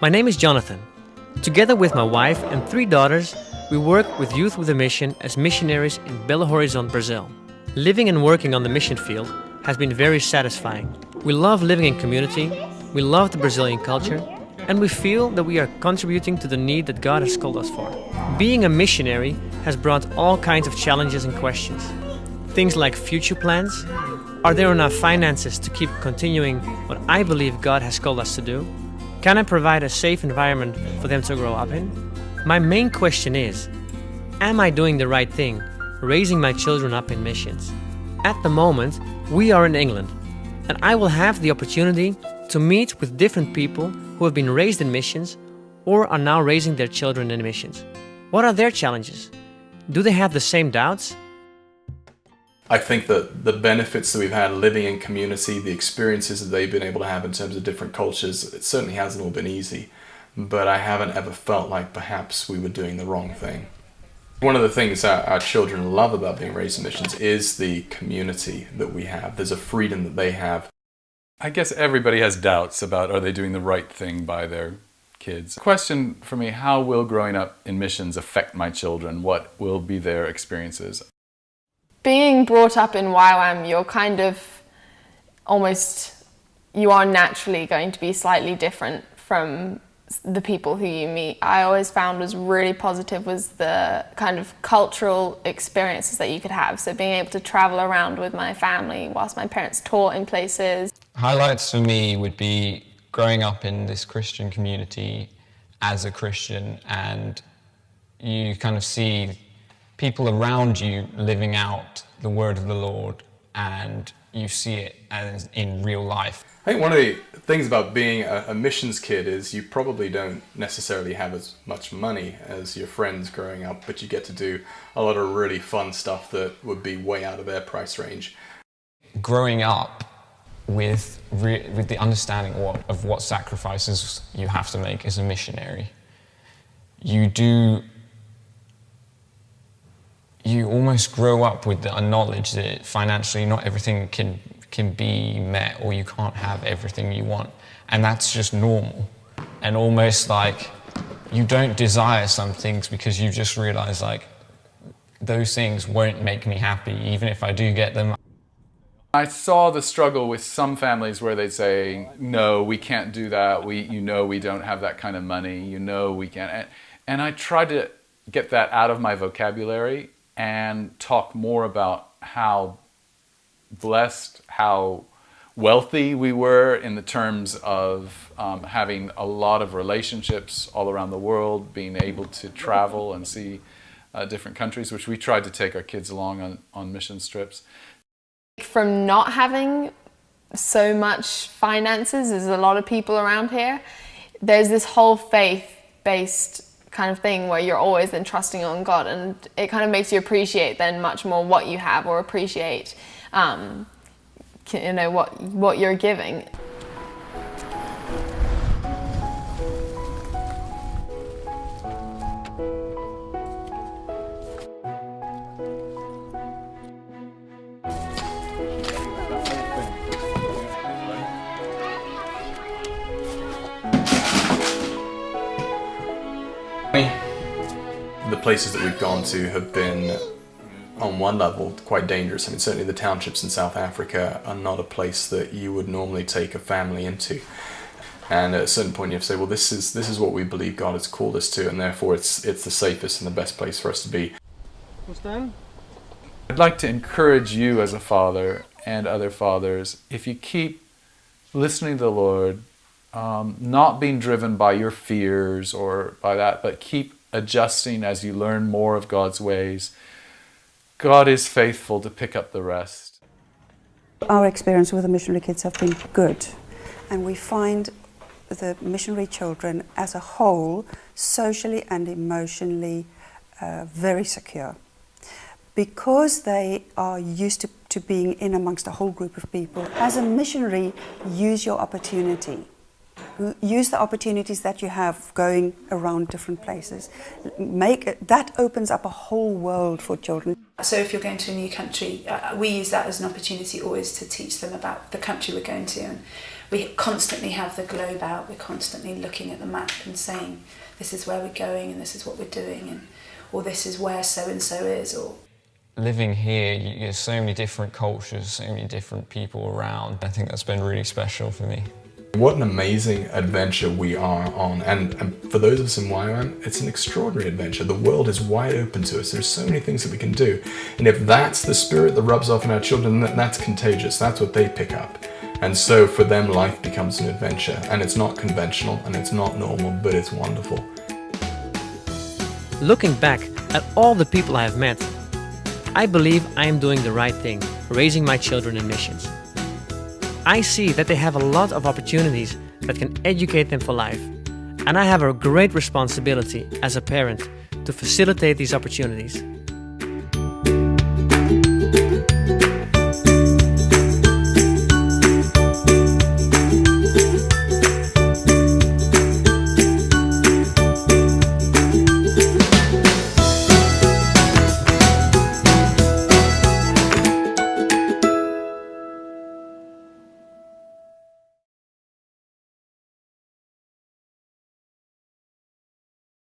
My name is Jonathan. Together with my wife and 3 daughters, we work with Youth with a Mission as missionaries in Belo Horizonte, Brazil. Living and working on the mission field has been very satisfying. We love living in community, we love the Brazilian culture, and we feel that we are contributing to the need that God has called us for. Being a missionary has brought all kinds of challenges and questions. Things like future plans. Are there enough finances to keep continuing what I believe God has called us to do? Can I provide a safe environment for them to grow up in? My main question is, am I doing the right thing, raising my children up in missions? At the moment, we are in England, and I will have the opportunity to meet with different people who have been raised in missions or are now raising their children in missions. What are their challenges? Do they have the same doubts? I think that the benefits that we've had living in community, the experiences that they've been able to have in terms of different cultures, it certainly hasn't all been easy, but I haven't ever felt like perhaps we were doing the wrong thing. One of the things our children love about being raised in missions is the community that we have. There's a freedom that they have. I guess everybody has doubts about are they doing the right thing by their kids. Question for me, how will growing up in missions affect my children? What will be their experiences? Being brought up in YWAM, you are naturally going to be slightly different from the people who you meet. I always found was really positive was the kind of cultural experiences that you could have. So being able to travel around with my family whilst my parents taught in places. Highlights for me would be growing up in this Christian community as a Christian, and you kind of see people around you living out the word of the Lord, and you see it as in real life. I think one of the things about being a missions kid is you probably don't necessarily have as much money as your friends growing up, but you get to do a lot of really fun stuff that would be way out of their price range. Growing up with the understanding of what sacrifices you have to make as a missionary, you almost grow up with the knowledge that financially not everything can be met, or you can't have everything you want, and that's just normal. And almost like you don't desire some things because you just realize like those things won't make me happy even if I do get them. I saw the struggle with some families where they'd say, no, we can't do that, we don't have that kind of money, we can't. And I tried to get that out of my vocabulary and talk more about how blessed, how wealthy we were in the terms of having a lot of relationships all around the world, being able to travel and see different countries, which we tried to take our kids along on mission trips. From not having so much finances, there's a lot of people around here, there's this whole faith-based kind of thing where you're always then trusting on God, and it kind of makes you appreciate then much more what you have, or appreciate what you're giving. The places that we've gone to have been, on one level, quite dangerous. I mean, certainly the townships in South Africa are not a place that you would normally take a family into. And at a certain point you have to say, well, this is what we believe God has called us to, and therefore it's the safest and the best place for us to be. I'd like to encourage you as a father and other fathers, if you keep listening to the Lord, not being driven by your fears or by that, but keep adjusting as you learn more of God's ways. God is faithful to pick up the rest. Our experience with the missionary kids have been good, and we find the missionary children as a whole socially and emotionally very secure, because they are used to being in amongst a whole group of people. As a missionary, use your opportunity. Use the opportunities that you have going around different places. That opens up a whole world for children. So if you're going to a new country, we use that as an opportunity always to teach them about the country we're going to. And we constantly have the globe out. We're constantly looking at the map and saying, this is where we're going and this is what we're doing, or this is where so-and-so is. Or living here, there's so many different cultures, so many different people around. I think that's been really special for me. What an amazing adventure we are on, and for those of us in YWAM, it's an extraordinary adventure. The world is wide open to us. There's so many things that we can do, and if that's the spirit that rubs off on our children, that's contagious. That's what they pick up, and so for them life becomes an adventure, and it's not conventional and it's not normal, but it's wonderful. Looking back at all the people I have met, I believe I am doing the right thing, raising my children in missions. I see that they have a lot of opportunities that can educate them for life, and I have a great responsibility as a parent to facilitate these opportunities.